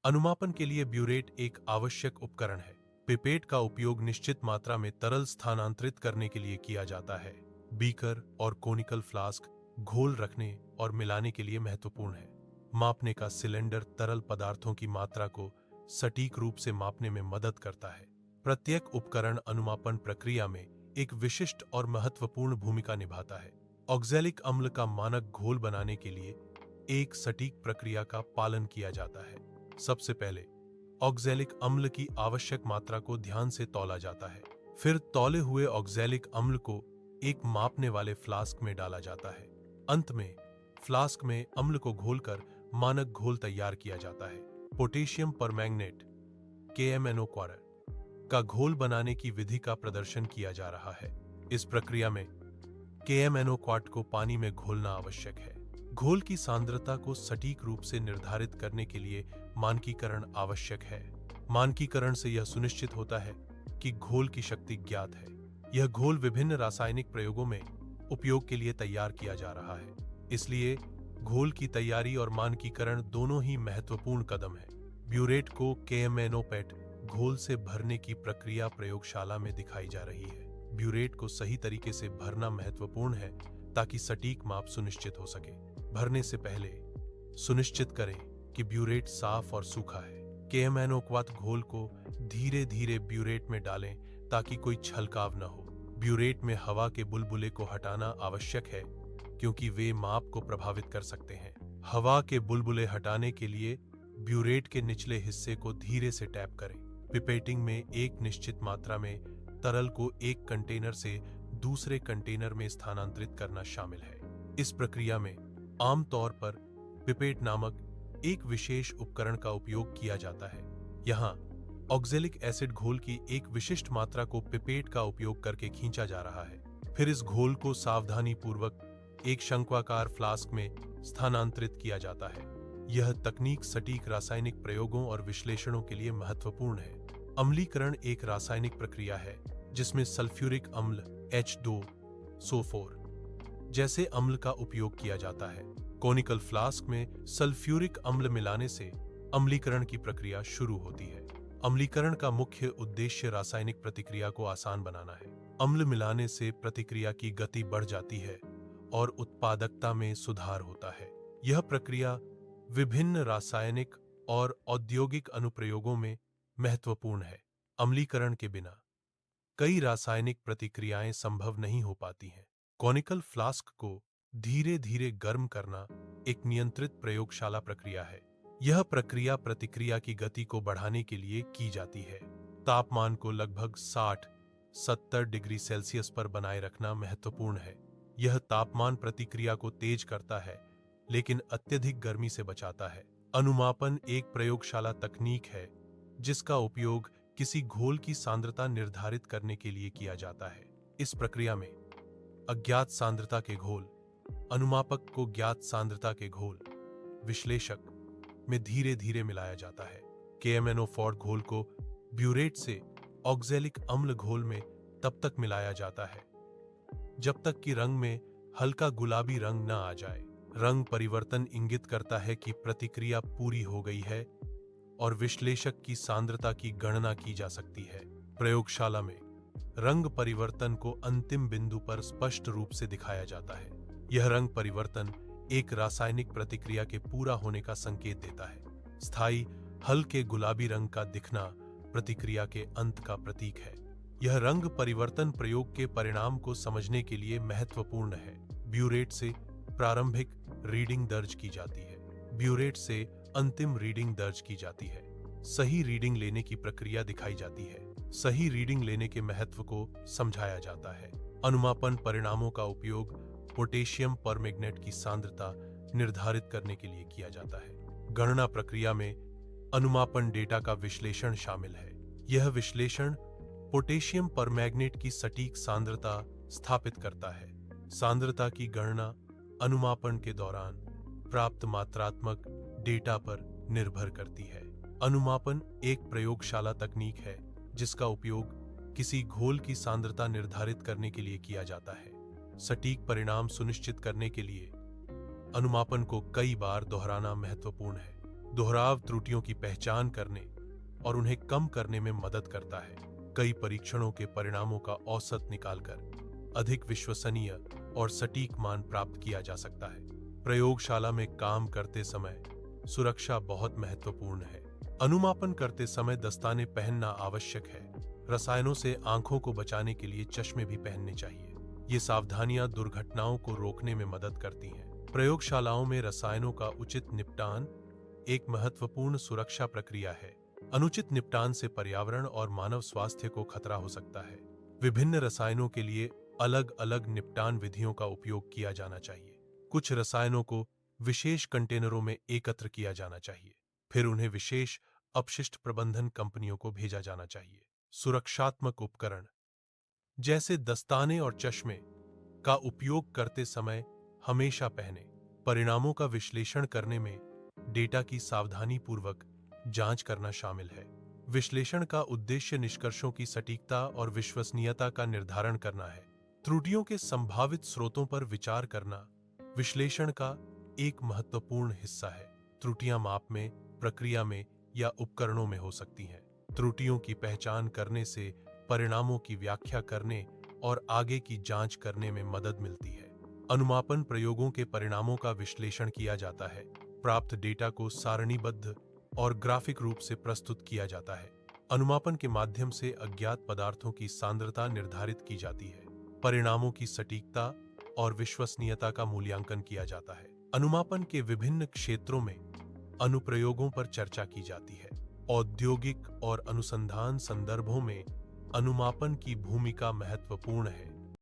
अनुमापन के लिए ब्यूरेट एक आवश्यक उपकरण है। पिपेट का उपयोग निश्चित मात्रा में तरल स्थानांतरित करने के लिए किया जाता है। बीकर और कोनिकल फ्लास्क घोल रखने और मिलाने के लिए महत्वपूर्ण है। मापने का सिलेंडर तरल पदार्थों की मात्रा को सटीक रूप से मापने में मदद करता है। प्रत्येक उपकरण अनुमापन प्रक्रिया में एक विशिष्ट और महत्वपूर्ण भूमिका निभाता है। ऑक्सैलिक अम्ल का मानक घोल बनाने के लिए एक सटीक प्रक्रिया का पालन किया जाता है। सबसे पहले ऑक्सैलिक अम्ल की आवश्यक मात्रा को ध्यान से तौला जाता है। फिर तौले हुए ऑक्सैलिक अम्ल को एक मापने वाले फ्लास्क में डाला जाता है। अंत में फ्लास्क में अम्ल को घोलकर मानक घोल तैयार किया जाता है। पोटेशियम परमैंगनेट KMnO का घोल बनाने की विधि का प्रदर्शन किया जा रहा है। इस प्रक्रिया में KMnO को पानी में घोलना आवश्यक है। घोल की सांद्रता को सटीक रूप से निर्धारित करने के लिए मानकीकरण आवश्यक है। मानकीकरण से यह सुनिश्चित होता है कि घोल की शक्ति ज्ञात है। यह घोल विभिन्न रासायनिक प्रयोगों में उपयोग के लिए तैयार किया जा रहा है, इसलिए घोल की तैयारी और मानकीकरण दोनों ही महत्वपूर्ण कदम है। ब्यूरेट को KMnO घोल से भरने की प्रक्रिया प्रयोगशाला में दिखाई जा रही है। ब्यूरेट को सही तरीके से भरना महत्वपूर्ण है ताकि सटीक माप सुनिश्चित हो सके। भरने से पहले सुनिश्चित करें कि ब्यूरेट साफ और सूखा है। KMnO घोल को धीरे धीरे ब्यूरेट में डालें ताकि कोई छलकाव न हो। ब्यूरेट में हवा के बुलबुले को हटाना आवश्यक है क्योंकि वे माप को प्रभावित कर सकते हैं। हवा के बुलबुले हटाने के लिए ब्यूरेट के निचले हिस्से को धीरे से टैप करें। पिपेटिंग में एक निश्चित मात्रा में तरल को एक कंटेनर से दूसरे कंटेनर में स्थानांतरित करना शामिल है। इस प्रक्रिया में आमतौर पर पिपेट नामक एक विशेष उपकरण का उपयोग किया जाता है। यहाँ ऑक्सैलिक एसिड घोल की एक विशिष्ट मात्रा को पिपेट का उपयोग करके खींचा जा रहा है। फिर इस घोल को सावधानी पूर्वक एक शंक्वाकार फ्लास्क में स्थानांतरित किया जाता है। यह तकनीक सटीक रासायनिक प्रयोगों और विश्लेषणों के लिए महत्वपूर्ण है। अम्लीकरण एक रासायनिक प्रक्रिया है जिसमें सल्फ्यूरिक अम्ल H2SO4 जैसे अम्ल का उपयोग किया जाता है। कोनिकल फ्लास्क में सल्फ्यूरिक अम्ल मिलाने से अम्लीकरण की प्रक्रिया शुरू होती है। अम्लीकरण का मुख्य उद्देश्य रासायनिक प्रतिक्रिया को आसान बनाना है। अम्ल मिलाने से प्रतिक्रिया की गति बढ़ जाती है और उत्पादकता में सुधार होता है। यह प्रक्रिया विभिन्न रासायनिक और औद्योगिक अनुप्रयोगों में महत्वपूर्ण है। अम्लीकरण के बिना कई रासायनिक प्रतिक्रियाएं संभव नहीं हो पाती हैं। कोनिकल फ्लास्क को धीरे धीरे गर्म करना एक नियंत्रित प्रयोगशाला प्रक्रिया है। यह प्रक्रिया प्रतिक्रिया की गति को बढ़ाने के लिए की जाती है। तापमान को लगभग 60-70 डिग्री सेल्सियस पर बनाए रखना महत्वपूर्ण है। यह तापमान प्रतिक्रिया को तेज करता है लेकिन अत्यधिक गर्मी से बचाता है। अनुमापन एक प्रयोगशाला तकनीक है जिसका उपयोग किसी घोल की सांद्रता निर्धारित करने के लिए किया जाता है। इस प्रक्रिया में अज्ञात सांद्रता के घोल अनुमापक को ज्ञात सांद्रता के घोल विश्लेषक में धीरे धीरे मिलाया जाता है। KMnO घोल को ब्यूरेट से ऑक्सैलिक अम्ल घोल में तब तक मिलाया जाता है जब तक कि रंग में हल्का गुलाबी रंग न आ जाए। रंग परिवर्तन इंगित करता है कि प्रतिक्रिया पूरी हो गई है और विश्लेषक की सांद्रता की गणना की जा सकती है। प्रयोगशाला में रंग परिवर्तन को अंतिम बिंदु पर स्पष्ट रूप से दिखाया जाता है। यह रंग परिवर्तन एक रासायनिक प्रतिक्रिया के पूरा होने का संकेत देता है। स्थायी हल्के गुलाबी रंग का दिखना प्रतिक्रिया के अंत का प्रतीक है। यह रंग परिवर्तन प्रयोग के परिणाम को समझने के लिए महत्वपूर्ण है। ब्यूरेट से प्रारंभिक रीडिंग दर्ज की जाती है। ब्यूरेट से अंतिम रीडिंग दर्ज की जाती है। सही रीडिंग लेने की प्रक्रिया दिखाई जाती है। सही रीडिंग लेने के महत्व को समझाया जाता है। अनुमापन परिणामों का उपयोग पोटेशियम परमैंगनेट की सांद्रता निर्धारित करने के लिए किया जाता है। गणना प्रक्रिया में अनुमापन डेटा का विश्लेषण शामिल है। यह विश्लेषण पोटेशियम परमैंगनेट की सटीक सांद्रता स्थापित करता है। सांद्रता की गणना अनुमापन के दौरान प्राप्त मात्रात्मक डेटा पर निर्भर करती है। अनुमापन एक प्रयोगशाला तकनीक है जिसका उपयोग किसी घोल की सांद्रता निर्धारित करने के लिए किया जाता है। सटीक परिणाम सुनिश्चित करने के लिए अनुमापन को कई बार दोहराना महत्वपूर्ण है। दोहराव त्रुटियों की पहचान करने और उन्हें कम करने में मदद करता है। कई परीक्षणों के परिणामों का औसत निकालकर अधिक विश्वसनीय और सटीक मान प्राप्त किया जा सकता है। प्रयोगशाला में काम करते समय सुरक्षा बहुत महत्वपूर्ण है। अनुमापन करते समय दस्ताने पहनना आवश्यक है। रसायनों से आंखों को बचाने के लिए चश्मे भी पहनने चाहिए। ये सावधानियां दुर्घटनाओं को रोकने में मदद करती हैं। प्रयोगशालाओं में रसायनों का उचित निपटान एक महत्वपूर्ण सुरक्षा प्रक्रिया है। अनुचित निपटान से पर्यावरण और मानव स्वास्थ्य को खतरा हो सकता है। विभिन्न रसायनों के लिए अलग अलग निपटान विधियों का उपयोग किया जाना चाहिए। कुछ रसायनों को विशेष कंटेनरों में एकत्र किया जाना चाहिए, फिर उन्हें विशेष अपशिष्ट प्रबंधन कंपनियों को भेजा जाना चाहिए। सुरक्षात्मक उपकरण जैसे दस्ताने और चश्मे का उपयोग करते समय हमेशा पहने। परिणामों का विश्लेषण करने में डेटा की सावधानीपूर्वक जांच करना शामिल है। विश्लेषण का उद्देश्य निष्कर्षों की सटीकता और विश्वसनीयता का निर्धारण करना है। त्रुटियों के संभावित स्रोतों पर विचार करना विश्लेषण का एक महत्वपूर्ण हिस्सा है। त्रुटियां माप में, प्रक्रिया में या उपकरणों में हो सकती हैं। त्रुटियों की पहचान करने से परिणामों की व्याख्या करने और आगे की जांच करने में मदद मिलती है। अनुमापन प्रयोगों के परिणामों का विश्लेषण किया जाता है। प्राप्त डेटा को सारणीबद्ध और ग्राफिक रूप से प्रस्तुत किया जाता है। अनुमापन के माध्यम से अज्ञात पदार्थों की सांद्रता निर्धारित की जाती है। परिणामों की सटीकता और विश्वसनीयता का मूल्यांकन किया जाता है। अनुमापन के विभिन्न क्षेत्रों में अनुप्रयोगों पर चर्चा की जाती है। औद्योगिक और अनुसंधान संदर्भों में अनुमापन की भूमिका महत्वपूर्ण है।